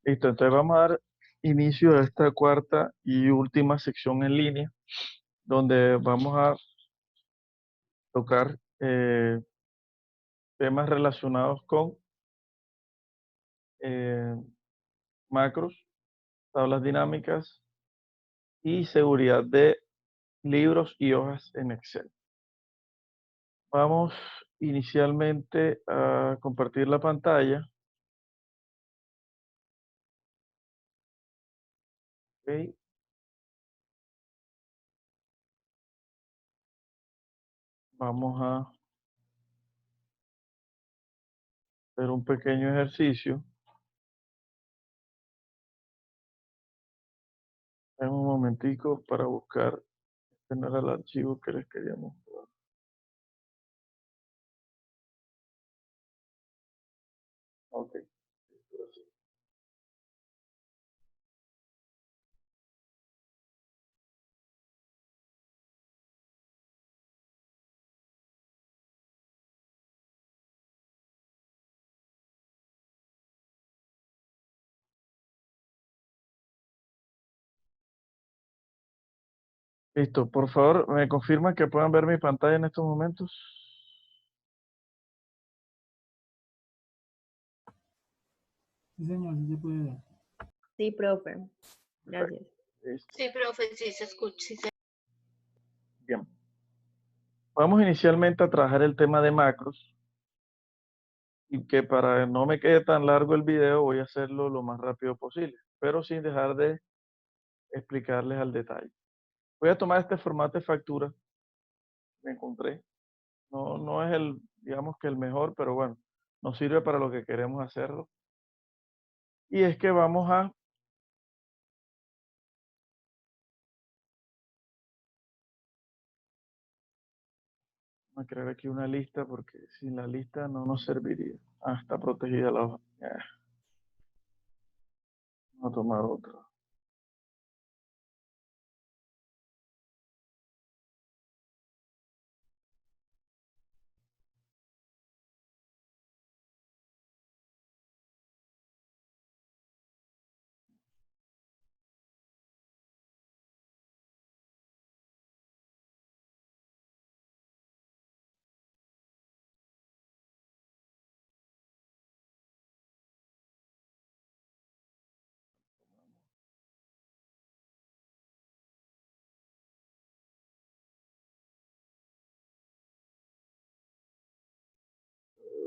Listo, entonces vamos a dar inicio a esta cuarta y última sección en línea, donde vamos a tocar temas relacionados con eh, macros, tablas dinámicas y seguridad de libros y hojas en Excel. Vamos inicialmente a compartir la pantalla. ¿Ok? Vamos a hacer un pequeño ejercicio. En un momentico para buscar, tener el archivo que les queríamos mostrar. Ok. Listo, por favor, me confirman que puedan ver mi pantalla en estos momentos. Sí, señor, sí se puede ver. Sí, profe. Gracias. Listo. Sí, profe, sí se escucha. Bien. Vamos inicialmente a trabajar el tema de macros y que para no me quede tan largo el video voy a hacerlo lo más rápido posible, pero sin dejar de explicarles al detalle. Voy a tomar este formato de factura que encontré. No es el, digamos que el mejor, pero bueno, nos sirve para lo que queremos hacerlo. Y es que vamos a crear aquí una lista porque sin la lista no nos serviría. Ah, está protegida la hoja. Vamos a tomar otra.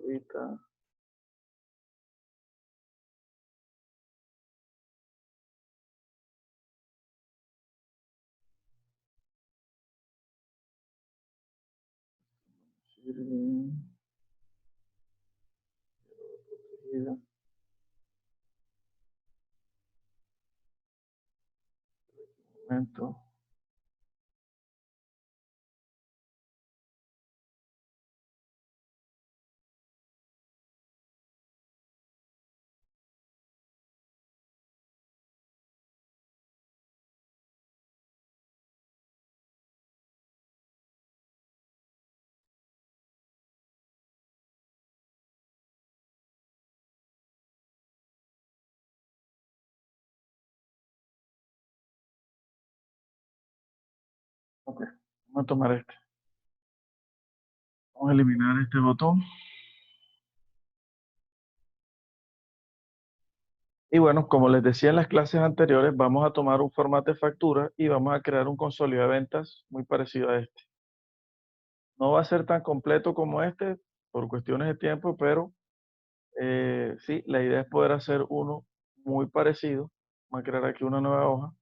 Ahorita. Protegida. Momento. Ok, vamos a tomar este. Vamos a eliminar este botón. Y bueno, como les decía en las clases anteriores, vamos a tomar un formato de factura y vamos a crear un consolidado de ventas muy parecido a este. No va a ser tan completo como este por cuestiones de tiempo, pero sí, la idea es poder hacer uno muy parecido. Vamos a crear aquí una nueva hoja.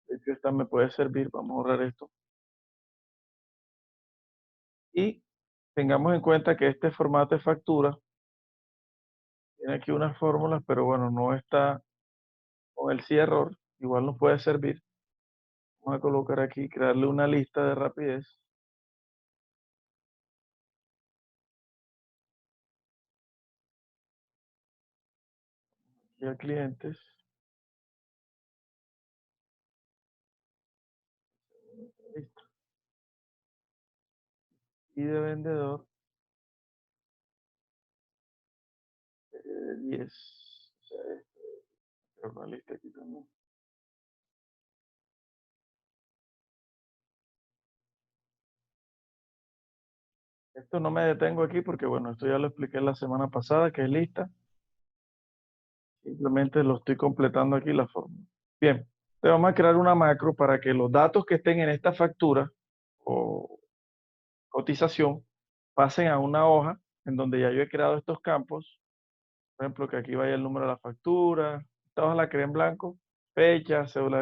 De hecho, esta me puede servir. Vamos a borrar esto. Y tengamos en cuenta que este formato de factura tiene aquí unas fórmulas, pero bueno, no está con el sí error. Igual nos puede servir. Vamos a colocar aquí, crearle una lista de rapidez. Y a clientes. Listo. Y de vendedor, 10. Creo que la lista aquí también. Esto no me detengo aquí porque, bueno, esto ya lo expliqué la semana pasada, que es lista. Simplemente lo estoy completando aquí la fórmula. Bien, entonces vamos a crear una macro para que los datos que estén en esta factura o cotización pasen a una hoja en donde ya yo he creado estos campos. Por ejemplo, que aquí vaya el número de la factura. Esta hoja la creé en blanco. Fecha, cédula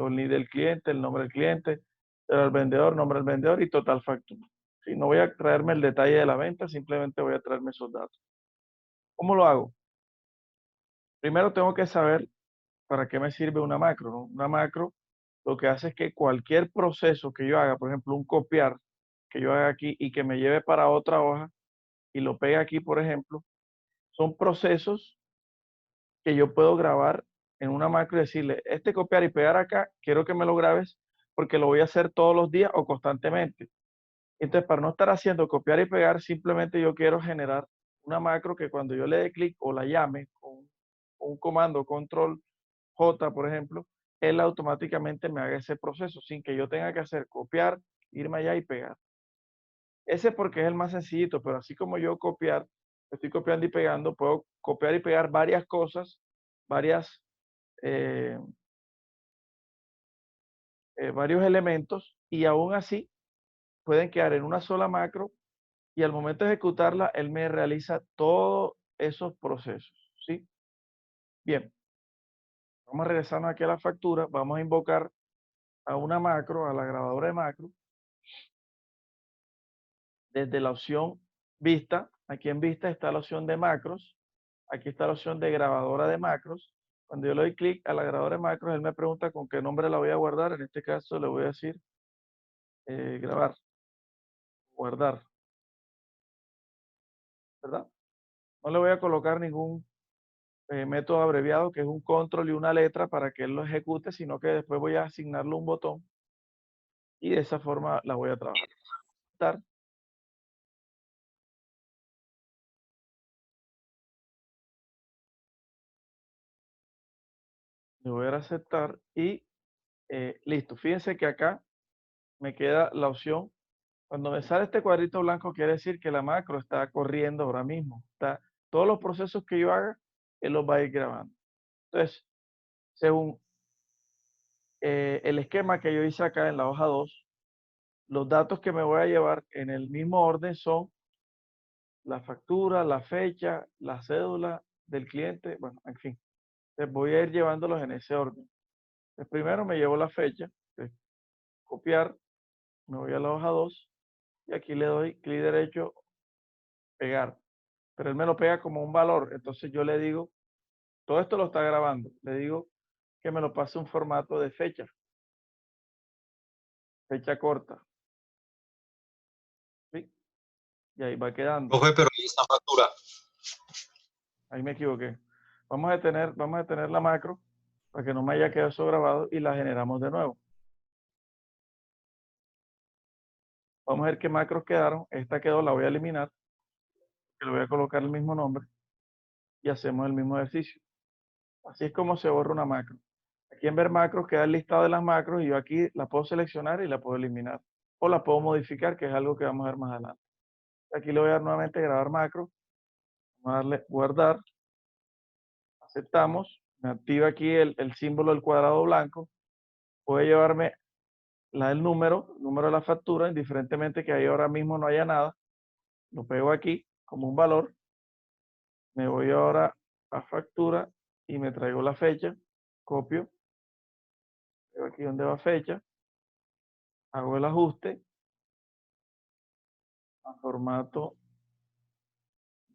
o NID del cliente, el nombre del cliente, cédula del vendedor, nombre del vendedor y total factura. Si no voy a traerme el detalle de la venta, simplemente voy a traerme esos datos. ¿Cómo lo hago? Primero tengo que saber para qué me sirve una macro, ¿no? Una macro lo que hace es que cualquier proceso que yo haga, por ejemplo, un copiar que yo haga aquí y que me lleve para otra hoja y lo pegue aquí, por ejemplo, son procesos que yo puedo grabar en una macro y decirle, este copiar y pegar acá, quiero que me lo grabes porque lo voy a hacer todos los días o constantemente. Entonces, para no estar haciendo copiar y pegar, simplemente yo quiero generar una macro que cuando yo le dé clic o la llame con un comando control J, por ejemplo, él automáticamente me haga ese proceso sin que yo tenga que hacer copiar, irme allá y pegar. Ese porque es el más sencillito, pero así como yo copiar, estoy copiando y pegando, puedo copiar y pegar varias cosas, varias, eh, varios elementos y aún así pueden quedar en una sola macro y al momento de ejecutarla, él me realiza todos esos procesos, ¿sí? Bien, vamos a regresarnos aquí a la factura, vamos a invocar a una macro, a la grabadora de macro, desde la opción vista, aquí en vista está la opción de macros, aquí está la opción de grabadora de macros. Cuando yo le doy clic a la grabadora de macros, él me pregunta con qué nombre la voy a guardar. En este caso le voy a decir grabar, guardar, ¿verdad? No le voy a colocar ningún método abreviado, que es un control y una letra para que él lo ejecute, sino que después voy a asignarle un botón y de esa forma la voy a trabajar. Le voy a dar a aceptar y listo. Fíjense que acá me queda la opción. Cuando me sale este cuadrito blanco, quiere decir que la macro está corriendo ahora mismo. Todos los procesos que yo haga, él los va a ir grabando. Entonces, según el esquema que yo hice acá en la hoja 2, los datos que me voy a llevar en el mismo orden son la factura, la fecha, la cédula del cliente, bueno, en fin. Entonces voy a ir llevándolos en ese orden. Entonces, primero me llevo la fecha, copiar, me voy a la hoja 2 y aquí le doy clic derecho, pegar. Pero él me lo pega como un valor. Entonces yo le digo, todo esto lo está grabando. Le digo que me lo pase un formato de fecha, fecha corta. ¿Sí? Y ahí va quedando. Profe, pero ahí está factura. Ahí me equivoqué. Vamos a detener la macro para que no me haya quedado eso grabado y la generamos de nuevo. Vamos a ver qué macros quedaron. Esta quedó, la voy a eliminar. Le voy a colocar el mismo nombre y hacemos el mismo ejercicio. Así es como se borra una macro. Aquí en ver macros queda el listado de las macros y yo aquí la puedo seleccionar y la puedo eliminar. O la puedo modificar, que es algo que vamos a ver más adelante. Aquí le voy a dar nuevamente grabar macro. Vamos a darle guardar. Aceptamos. Me activa aquí el símbolo del cuadrado blanco. Puede llevarme el número de la factura, indiferentemente que ahí ahora mismo no haya nada. Lo pego aquí como un valor. Me voy ahora a factura y me traigo la fecha. Copio. Pego aquí donde va fecha. Hago el ajuste a formato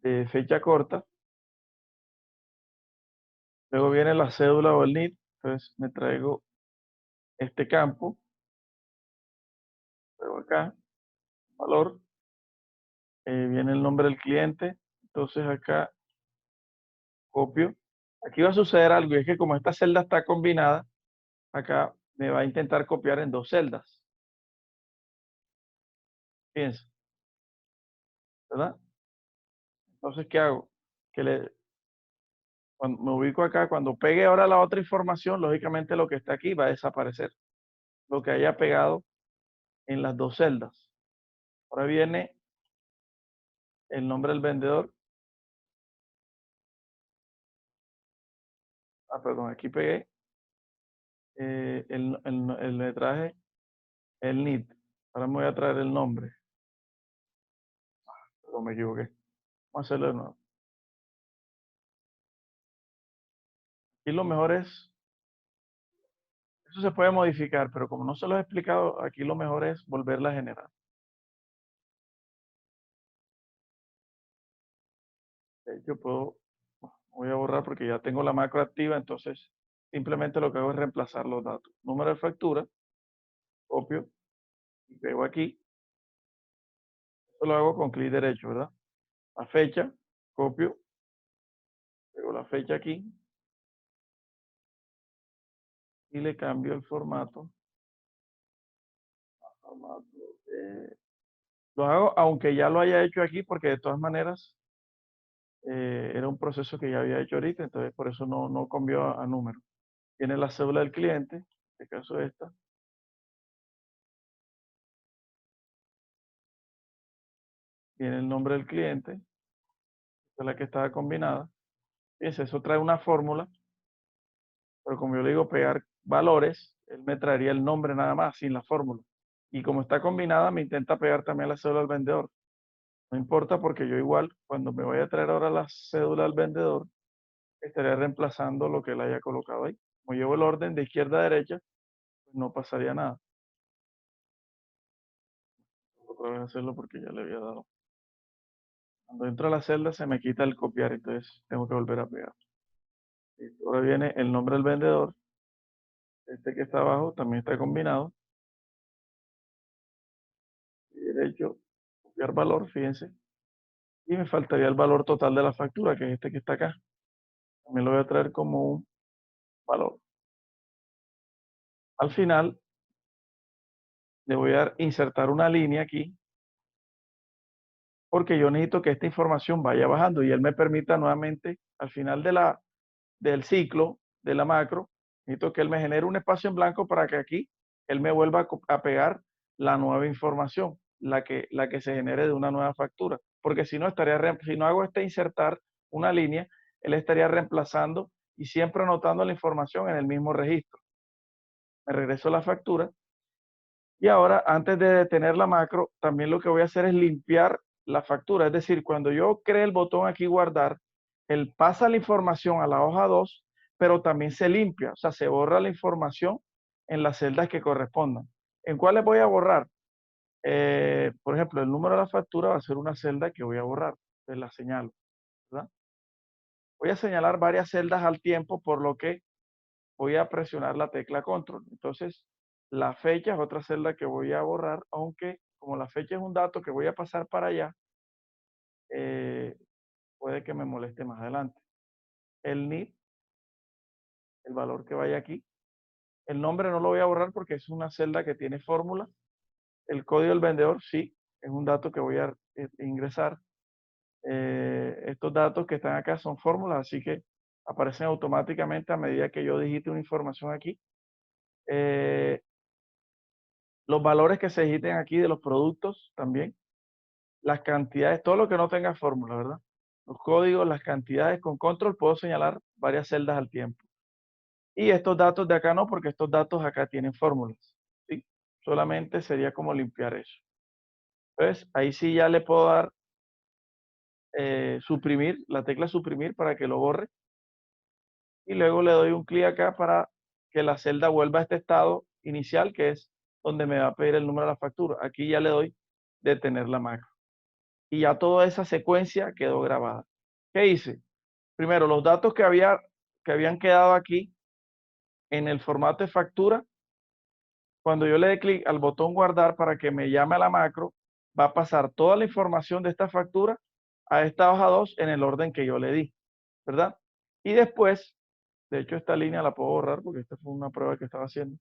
de fecha corta. Luego viene la cédula o el NID. Entonces me traigo este campo. Pego acá. Valor. Viene el nombre del cliente. Entonces acá copio. Aquí va a suceder algo y es que como esta celda está combinada, acá me va a intentar copiar en dos celdas. Fíjense, ¿verdad? Entonces, ¿qué hago? Que Cuando me ubico acá, cuando pegue ahora la otra información, lógicamente lo que está aquí va a desaparecer. Lo que haya pegado en las dos celdas. Ahora viene el nombre del vendedor. Ah, perdón, aquí pegué el letraje, el NIT. Ahora me voy a traer el nombre. Perdón, me equivoqué. Vamos a hacerlo de nuevo. Y lo mejor es, eso se puede modificar, pero como no se lo he explicado, aquí lo mejor es volverla a generar. Yo puedo, voy a borrar porque ya tengo la macro activa, entonces simplemente lo que hago es reemplazar los datos. Número de factura, copio y pego aquí. Esto lo hago con clic derecho, ¿verdad? La fecha, copio, pego la fecha aquí y le cambio el formato. Lo hago aunque ya lo haya hecho aquí porque de todas maneras era un proceso que ya había hecho ahorita, entonces por eso no cambió a número. Tiene la cédula del cliente, en este caso esta. Tiene el nombre del cliente, esta es la que estaba combinada. Fíjense, eso trae una fórmula, pero como yo le digo pegar valores, él me traería el nombre nada más, sin la fórmula. Y como está combinada, me intenta pegar también la cédula del vendedor. No importa porque yo igual, cuando me voy a traer ahora la cédula al vendedor, estaría reemplazando lo que él haya colocado ahí. Como llevo el orden de izquierda a derecha, pues no pasaría nada. Otra vez hacerlo porque ya le había dado. Cuando entro a la celda se me quita el copiar, entonces tengo que volver a pegar. Listo. Ahora viene el nombre del vendedor. Este que está abajo también está combinado. Y derecho, copiar valor, fíjense. Y me faltaría el valor total de la factura, que es este que está acá. También lo voy a traer como un valor. Al final, le voy a insertar una línea aquí, porque yo necesito que esta información vaya bajando y él me permita nuevamente, al final del ciclo de la macro, necesito que él me genere un espacio en blanco para que aquí él me vuelva a pegar la nueva información, la que se genere de una nueva factura. Porque si no, si no hago este insertar una línea, él estaría reemplazando y siempre anotando la información en el mismo registro. Me regreso a la factura. Y ahora, antes de detener la macro, también lo que voy a hacer es limpiar la factura. Es decir, cuando yo cree el botón aquí guardar, él pasa la información a la hoja 2, pero también se limpia, o sea, se borra la información en las celdas que correspondan. ¿En cuáles voy a borrar? Por ejemplo, el número de la factura va a ser una celda que voy a borrar. Entonces la señalo, ¿verdad? Voy a señalar varias celdas al tiempo, por lo que voy a presionar la tecla control. Entonces, la fecha es otra celda que voy a borrar, aunque como la fecha es un dato que voy a pasar para allá, eh, puede que me moleste más adelante. El NID, el valor que vaya aquí. El nombre no lo voy a borrar porque es una celda que tiene fórmula. El código del vendedor, sí, es un dato que voy a ingresar. Estos datos que están acá son fórmulas, así que aparecen automáticamente a medida que yo digite una información aquí. Los valores que se digiten aquí de los productos también, las cantidades, todo lo que no tenga fórmula, ¿verdad? Los códigos, las cantidades, con control puedo señalar varias celdas al tiempo. Y estos datos de acá no, porque estos datos acá tienen fórmulas, ¿sí? Solamente sería como limpiar eso. Entonces, ahí sí ya le puedo dar suprimir, la tecla suprimir para que lo borre. Y luego le doy un clic acá para que la celda vuelva a este estado inicial, que es donde me va a pedir el número de la factura. Aquí ya le doy detener la macro. Y ya toda esa secuencia quedó grabada. ¿Qué hice? Primero, los datos que habían quedado aquí en el formato de factura, cuando yo le dé clic al botón guardar para que me llame a la macro, va a pasar toda la información de esta factura a esta hoja 2 en el orden que yo le di, ¿verdad? Y después, de hecho esta línea la puedo borrar porque esta fue una prueba que estaba haciendo.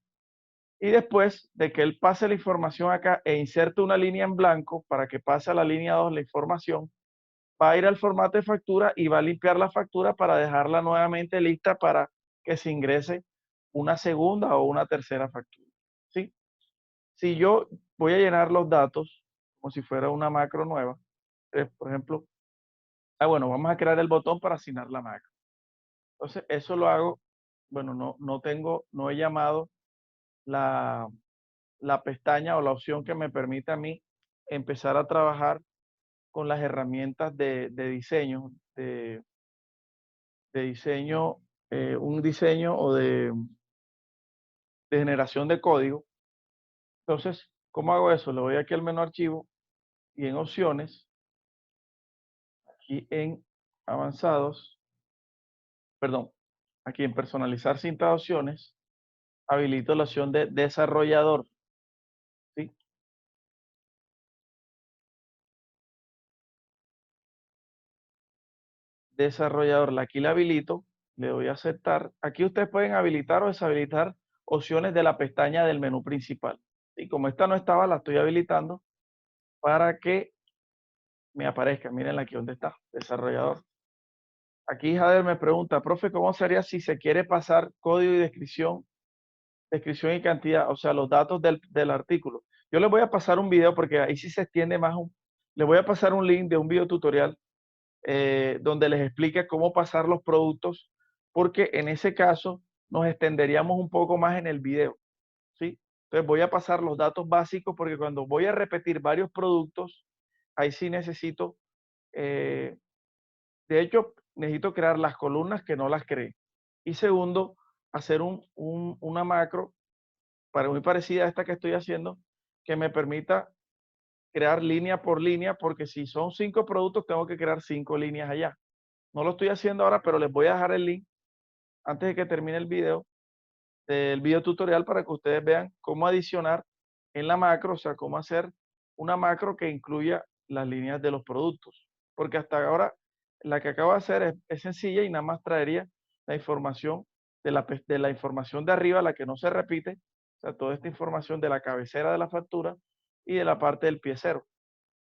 Y después de que él pase la información acá e inserte una línea en blanco para que pase a la línea 2 la información, va a ir al formato de factura y va a limpiar la factura para dejarla nuevamente lista para que se ingrese una segunda o una tercera factura. ¿Sí? Si yo voy a llenar los datos como si fuera una macro nueva, por ejemplo, bueno, vamos a crear el botón para asignar la macro. Entonces, eso lo hago, bueno, no he llamado la pestaña o la opción que me permite a mí empezar a trabajar con las herramientas de diseño, de diseño, un diseño o de generación de código. Entonces, ¿cómo hago eso? Le voy aquí al menú archivo y en opciones, aquí en avanzados, perdón, aquí en personalizar sin opciones, habilito la opción de desarrollador. ¿Sí? Desarrollador, aquí la habilito, le doy a aceptar. Aquí ustedes pueden habilitar o deshabilitar opciones de la pestaña del menú principal. Y como esta no estaba, la estoy habilitando para que me aparezca. Miren aquí donde está, desarrollador. Aquí Jader me pregunta, profe, ¿cómo sería si se quiere pasar código y descripción y cantidad, o sea, los datos del artículo? Yo les voy a pasar un video porque ahí sí se extiende más. Les voy a pasar un link de un video tutorial donde les explique cómo pasar los productos, porque en ese caso nos extenderíamos un poco más en el video, ¿sí? Entonces voy a pasar los datos básicos porque cuando voy a repetir varios productos, ahí sí necesito, de hecho, necesito crear las columnas que no las creé. Y segundo, hacer una macro muy parecida a esta que estoy haciendo, que me permita crear línea por línea, porque si son 5 productos, tengo que crear 5 líneas allá. No lo estoy haciendo ahora, pero les voy a dejar el link antes de que termine el video, del video tutorial para que ustedes vean cómo adicionar en la macro, o sea, cómo hacer una macro que incluya las líneas de los productos. Porque hasta ahora la que acabo de hacer es sencilla y nada más traería la información de la información de arriba, la que no se repite, o sea, toda esta información de la cabecera de la factura y de la parte del pie cero,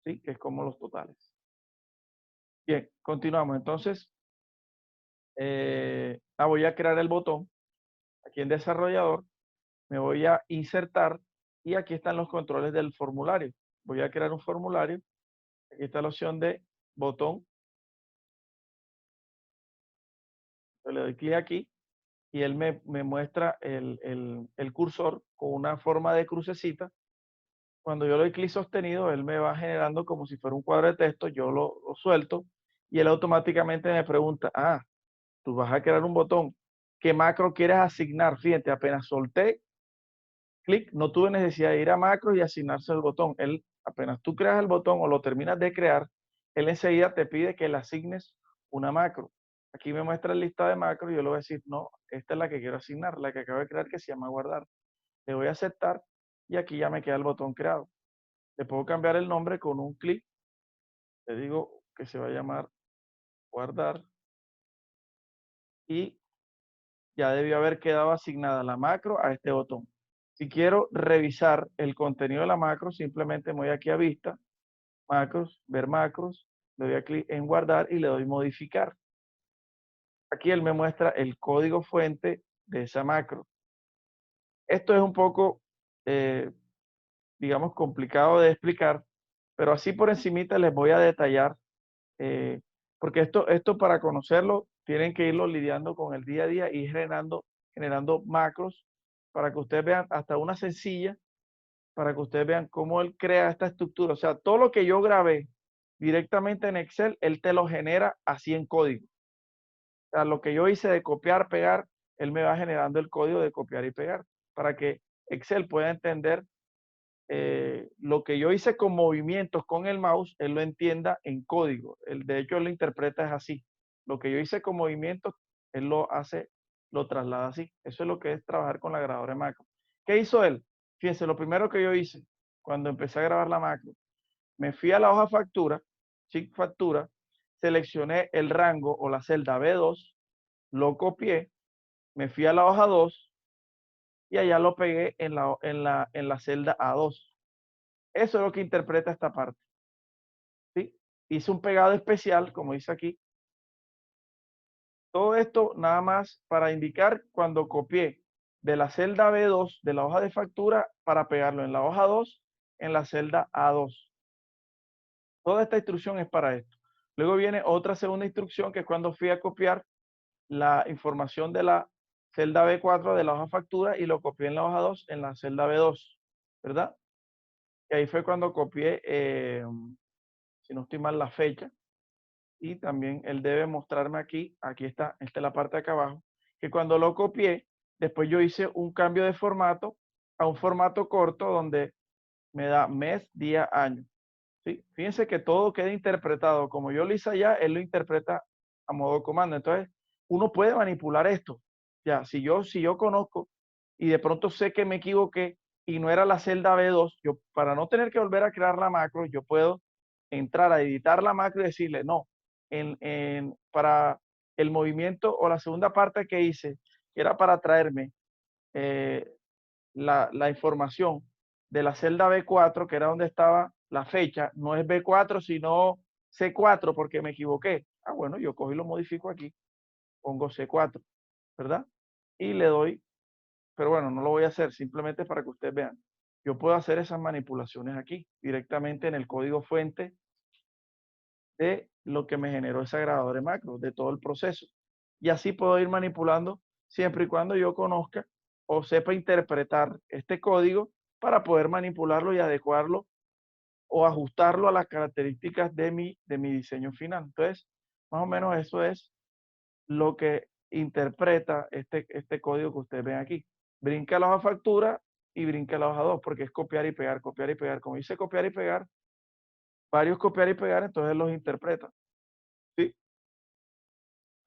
¿sí? Que es como los totales. Bien, continuamos. Entonces, voy a crear el botón aquí en desarrollador, me voy a insertar y aquí están los controles del formulario. Voy a crear un formulario, aquí está la opción de botón, yo le doy clic aquí y él me muestra el cursor con una forma de crucecita. Cuando yo le doy clic sostenido, él me va generando como si fuera un cuadro de texto, yo lo suelto y él automáticamente me pregunta, tú vas a crear un botón, ¿qué macro quieres asignar? Fíjate, apenas solté clic, no tuve necesidad de ir a macro y asignarse el botón. Él, apenas tú creas el botón o lo terminas de crear, él enseguida te pide que le asignes una macro. Aquí me muestra el listado de macros y yo le voy a decir, no, esta es la que quiero asignar, la que acabo de crear que se llama guardar. Le voy a aceptar y aquí ya me queda el botón creado. Le puedo cambiar el nombre con un clic. Le digo que se va a llamar guardar y ya debió haber quedado asignada la macro a este botón. Si quiero revisar el contenido de la macro, simplemente me voy aquí a vista, macros, ver macros, le doy a clic en guardar y le doy modificar. Aquí él me muestra el código fuente de esa macro. Esto es un poco, digamos, complicado de explicar, pero así por encimita les voy a detallar, porque esto para conocerlo tienen que irlo lidiando con el día a día y generando macros para que ustedes vean hasta una sencilla, para que ustedes vean cómo él crea esta estructura. O sea, todo lo que yo grabé directamente en Excel, él te lo genera así en código. O sea, lo que yo hice de copiar, pegar, él me va generando el código de copiar y pegar para que Excel pueda entender lo que yo hice con movimientos con el mouse, él lo entienda en código. De hecho, él lo interpreta es así. Lo que yo hice con movimientos, él lo hace, lo traslada así. Eso es lo que es trabajar con la grabadora de macro. ¿Qué hizo él? Fíjense, lo primero que yo hice cuando empecé a grabar la macro, me fui a la hoja factura, Shift factura, seleccioné el rango o la celda B2, lo copié, me fui a la hoja 2 y allá lo pegué en la celda A2. Eso es lo que interpreta esta parte, ¿sí? hice un pegado especial, como dice aquí. Todo esto nada más para indicar cuando copié de la celda B2 de la hoja de factura para pegarlo en la hoja 2 en la celda A2. Toda esta instrucción es para esto. Luego viene otra segunda instrucción que es cuando fui a copiar la información de la celda B4 de la hoja factura y lo copié en la hoja 2 en la celda B2, ¿verdad? Y ahí fue cuando copié, si no estoy mal, la fecha. Y también él debe mostrarme aquí está, esta es la parte de acá abajo, que cuando lo copié, después yo hice un cambio de formato a un formato corto donde me da mes, día, año. ¿Sí? Fíjense que todo queda interpretado. Como yo lo hice allá, él lo interpreta a modo comando. Entonces, uno puede manipular esto. Ya, si yo conozco y de pronto sé que me equivoqué y no era la celda B2, yo para no tener que volver a crear la macro, yo puedo entrar a editar la macro y decirle, no, para el movimiento o la segunda parte que hice, que era para traerme eh, la información de la celda B4, que era donde estaba la fecha, no es B4, sino C4, porque me equivoqué. Ah, bueno, yo cojo y lo modifico aquí, pongo C4, ¿verdad? Y le doy, pero bueno, no lo voy a hacer, simplemente para que ustedes vean. Yo puedo hacer esas manipulaciones aquí, directamente en el código fuente de lo que me generó ese agregador de macro, de todo el proceso. Y así puedo ir manipulando siempre y cuando yo conozca o sepa interpretar este código para poder manipularlo y adecuarlo o ajustarlo a las características de mi diseño final. Entonces, más o menos eso es lo que interpreta este código que ustedes ven aquí. Brinca la hoja factura y brinca la hoja 2, porque es copiar y pegar, copiar y pegar. Como dice copiar y pegar, varios copiar y pegar, entonces los interpreta. ¿Sí?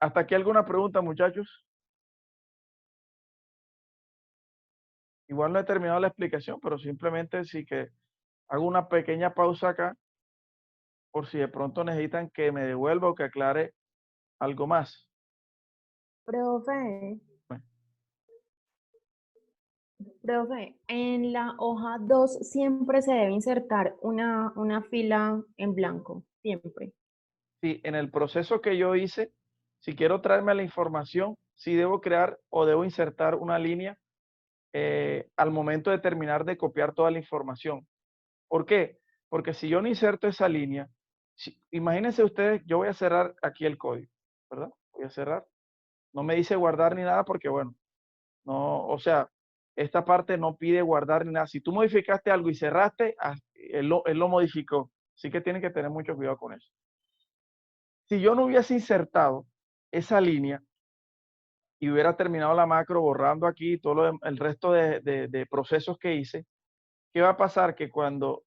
¿Hasta aquí alguna pregunta, muchachos? Igual no he terminado la explicación, pero simplemente sí que hago una pequeña pausa acá por si de pronto necesitan que me devuelva o que aclare algo más. Profe, Bueno, profe, en la hoja 2 siempre se debe insertar una fila en blanco, siempre. sí, en el proceso que yo hice, si quiero traerme la información, sí debo crear o debo insertar una línea al momento de terminar de copiar toda la información. ¿Por qué? Porque si yo no inserto esa línea, imagínense ustedes, yo voy a cerrar aquí el código, ¿verdad? Voy a cerrar. No me dice guardar ni nada porque, bueno, no, o sea, esta parte no pide guardar ni nada. Si tú modificaste algo y cerraste, él lo modificó. Así que tienen que tener mucho cuidado con eso. Si yo no hubiese insertado esa línea y hubiera terminado la macro borrando aquí todo el resto de procesos que hice, ¿qué va a pasar? Que cuando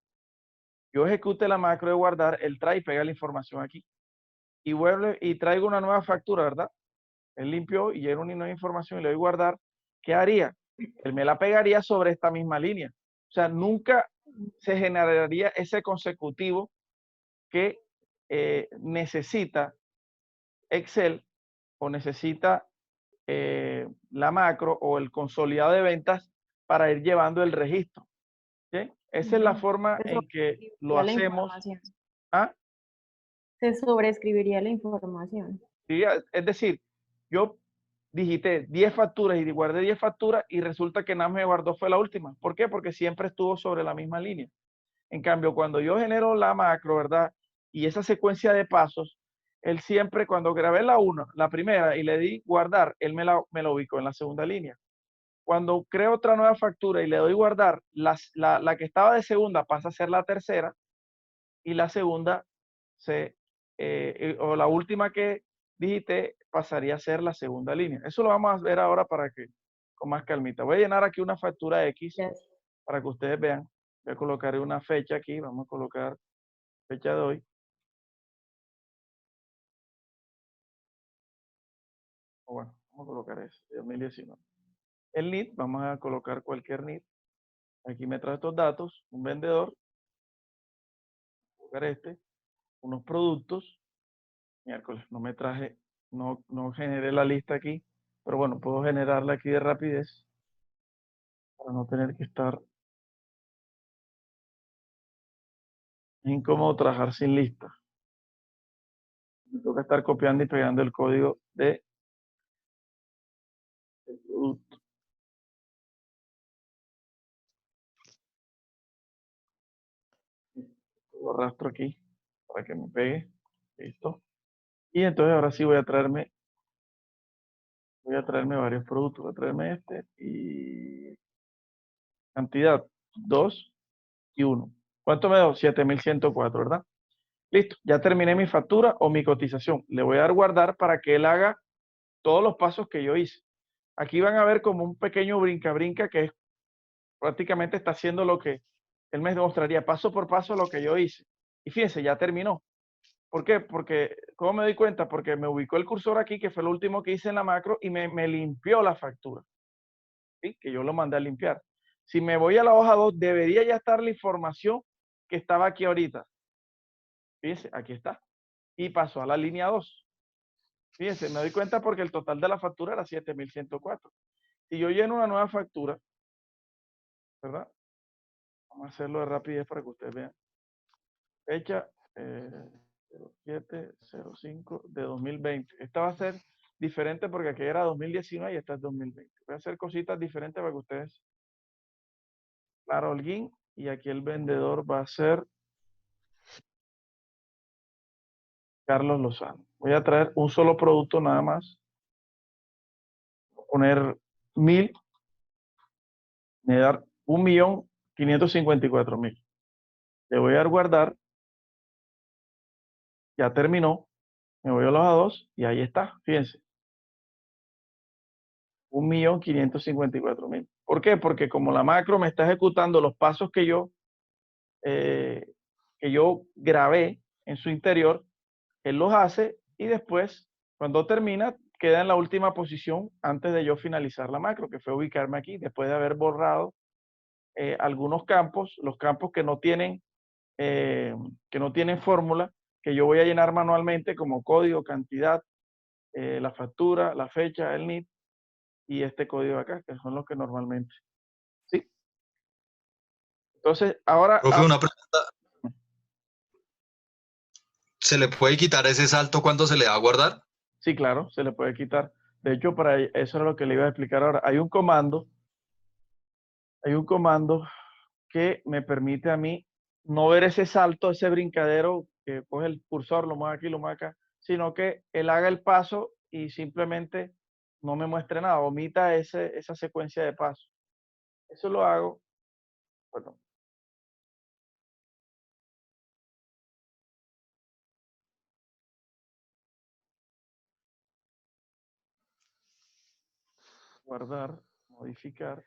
yo ejecute la macro de guardar, él trae y pega la información aquí. Y vuelve y traigo una nueva factura, ¿verdad? Él limpió y llega una nueva información y le doy guardar. ¿Qué haría? Él me la pegaría sobre esta misma línea. O sea, nunca se generaría ese consecutivo que necesita Excel o necesita la macro o el consolidado de ventas para ir llevando el registro. ¿Sí? Esa es la forma Se en que lo sobreescribiría la hacemos. información. ¿Ah? Se sobreescribiría la información. ¿Sí? Es decir, yo digité 10 facturas y guardé 10 facturas y resulta que nada más me guardó fue la última. ¿Por qué? Porque siempre estuvo sobre la misma línea. En cambio, cuando yo genero la macro, ¿verdad? Y esa secuencia de pasos, él siempre, cuando grabé la primera, y le di guardar, él me la ubicó en la segunda línea. Cuando creo otra nueva factura y le doy guardar, la que estaba de segunda pasa a ser la tercera y la segunda o la última que digité pasaría a ser la segunda línea. Eso lo vamos a ver ahora para que con más calmita. Voy a llenar aquí una factura X Gracias. para que ustedes vean. Voy a colocar una fecha aquí, vamos a colocar fecha de hoy. O bueno, vamos a colocar eso, 2019. El NID, vamos a colocar cualquier NID. Aquí me trae estos datos, un vendedor, colocar unos productos. Miércoles, no me traje, no generé la lista aquí, pero bueno, puedo generarla aquí de rapidez para no tener que estar. Es incómodo trabajar sin lista. Tengo que estar copiando y pegando el código del producto. Lo arrastro aquí para que me pegue. Listo. Y entonces ahora sí voy a traerme varios productos. Voy a traerme este y cantidad 2 y 1. ¿Cuánto me da? 7.104, ¿verdad? Listo, ya terminé mi factura o mi cotización. Le voy a dar guardar para que él haga todos los pasos que yo hice. Aquí van a ver como un pequeño brinca-brinca que es, prácticamente está haciendo lo que él me demostraría paso por paso lo que yo hice. Y fíjense, ya terminó. ¿Por qué? Porque, ¿cómo me doy cuenta? Porque me ubicó el cursor aquí, que fue lo último que hice en la macro, y me limpió la factura. ¿Sí? Que yo lo mandé a limpiar. Si me voy a la hoja 2, debería ya estar la información que estaba aquí ahorita. Fíjense, aquí está. Y pasó a la línea 2. Fíjense, me doy cuenta porque el total de la factura era 7.104. Si yo lleno una nueva factura, ¿verdad? Vamos a hacerlo de rapidez para que ustedes vean. Fecha 07/05 de 2020. Esta va a ser diferente porque aquí era 2019 y esta es 2020. Voy a hacer cositas diferentes para que ustedes. Claro, Holguín. Y aquí el vendedor va a ser Carlos Lozano. Voy a traer un solo producto nada más. Voy a poner 1.000. Me va a dar 1.554.000. Le voy a dar guardar. Ya terminó. Me voy a los A2 y ahí está. Fíjense. 1.554.000. ¿Por qué? Porque como la macro me está ejecutando los pasos que yo grabé en su interior, él los hace y después, cuando termina, queda en la última posición antes de yo finalizar la macro, que fue ubicarme aquí, después de haber borrado algunos campos, los campos que no tienen fórmula, que yo voy a llenar manualmente como código, cantidad, la factura, la fecha, el NIT y este código de acá, que son los que normalmente. ¿Sí? Entonces, ahora... Profe, una pregunta. ¿Se le puede quitar ese salto cuando se le da a guardar? Sí, claro, se le puede quitar. De hecho, para eso era lo que le iba a explicar ahora. Hay un comando que me permite a mí no ver ese salto, ese brincadero que coge el cursor, lo mueve aquí, lo mueve acá, sino que él haga el paso y simplemente no me muestre nada, omita esa secuencia de pasos. Eso lo hago, perdón. Guardar, modificar.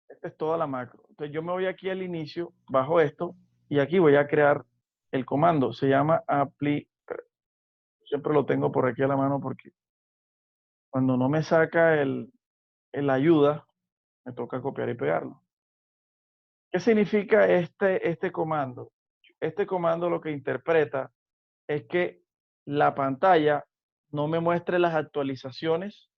Esta es toda la macro. Entonces yo me voy aquí al inicio, bajo esto, y aquí voy a crear el comando. Se llama apply. Siempre lo tengo por aquí a la mano porque cuando no me saca el ayuda, me toca copiar y pegarlo. ¿Qué significa este comando? Este comando lo que interpreta es que la pantalla no me muestre las actualizaciones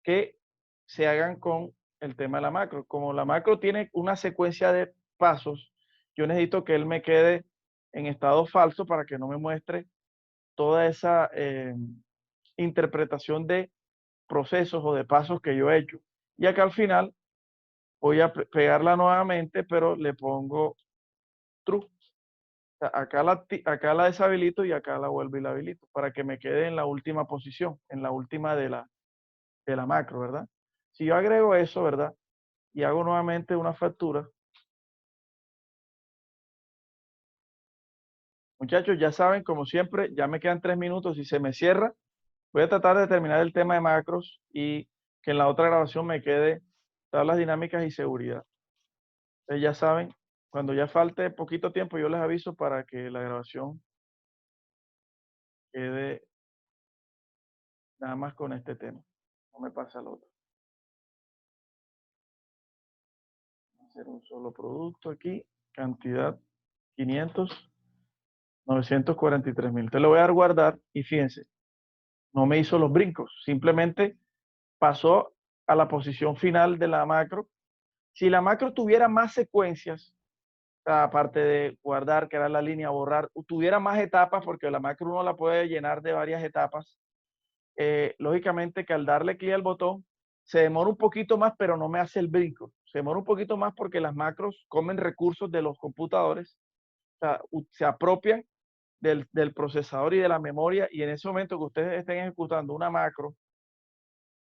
que se hagan con el tema de la macro. Como la macro tiene una secuencia de pasos, yo necesito que él me quede en estado falso para que no me muestre toda esa interpretación de procesos o de pasos que yo he hecho. Y acá al final voy a pegarla nuevamente, pero le pongo true. O sea, acá la deshabilito y acá la vuelvo y la habilito para que me quede en la última posición, en la última de la macro, ¿verdad? Si yo agrego eso, ¿verdad? Y hago nuevamente una factura. Muchachos, ya saben, como siempre, ya me quedan 3 minutos y se me cierra. Voy a tratar de terminar el tema de macros y que en la otra grabación me quede tablas dinámicas y seguridad. Ustedes ya saben, cuando ya falte poquito tiempo, yo les aviso para que la grabación quede nada más con este tema. No me pasa el otro. Hacer un solo producto aquí, cantidad 943.000. Te lo voy a dar guardar y fíjense, no me hizo los brincos, simplemente pasó a la posición final de la macro. Si la macro tuviera más secuencias, aparte de guardar, crear la línea, borrar, tuviera más etapas, porque la macro uno la puede llenar de varias etapas, lógicamente que al darle clic al botón, se demora un poquito más, pero no me hace el brinco. Se demora un poquito más porque las macros comen recursos de los computadores, o sea, se apropian del procesador y de la memoria, y en ese momento que ustedes estén ejecutando una macro,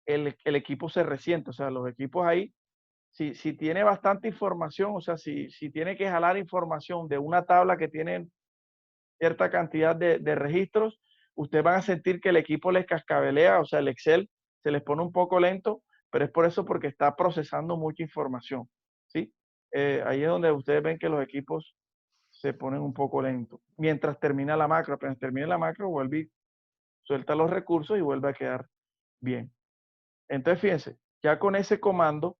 el equipo se resiente, o sea, los equipos ahí, si tiene bastante información, o sea, si tiene que jalar información de una tabla que tiene cierta cantidad de registros, ustedes van a sentir que el equipo les cascabelea, o sea, el Excel se les pone un poco lento, pero es por eso, porque está procesando mucha información, ¿sí? Ahí es donde ustedes ven que los equipos se ponen un poco lentos. Mientras termina la macro, apenas termine la macro, vuelve y suelta los recursos y vuelve a quedar bien. Entonces, fíjense, ya con ese comando,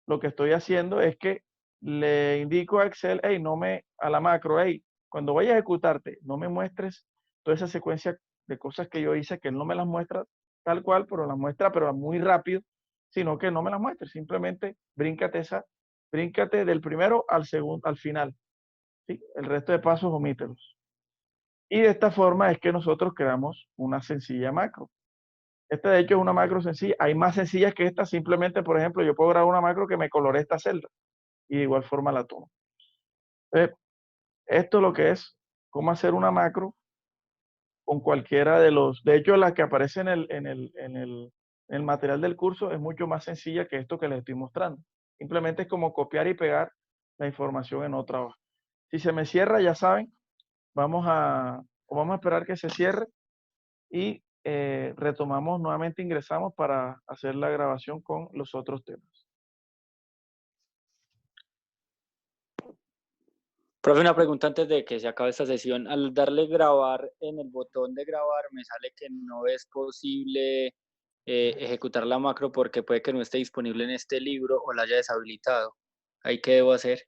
lo que estoy haciendo es que le indico a Excel, hey, a la macro, hey, cuando vaya a ejecutarte, no me muestres toda esa secuencia de cosas que yo hice, que él no me las muestra tal cual, pero las muestra, pero muy rápido, sino que no me las muestre, simplemente bríncate del primero al segundo, al final, ¿sí? El resto de pasos omítelos. Y de esta forma es que nosotros creamos una sencilla macro. Esta de hecho es una macro sencilla. Hay más sencillas que esta. Simplemente, por ejemplo, yo puedo grabar una macro que me colore esta celda y de igual forma la tomo. Esto es lo que es cómo hacer una macro con cualquiera de los. De hecho, la que aparece en el material del curso es mucho más sencilla que esto que les estoy mostrando. Simplemente es como copiar y pegar la información en otra hoja. Si se me cierra, ya saben, vamos a esperar que se cierre y retomamos nuevamente, ingresamos para hacer la grabación con los otros temas. Profe, una pregunta antes de que se acabe esta sesión. Al darle grabar en el botón de grabar, me sale que no es posible ejecutar la macro porque puede que no esté disponible en este libro o la haya deshabilitado. ¿Ahí qué debo hacer?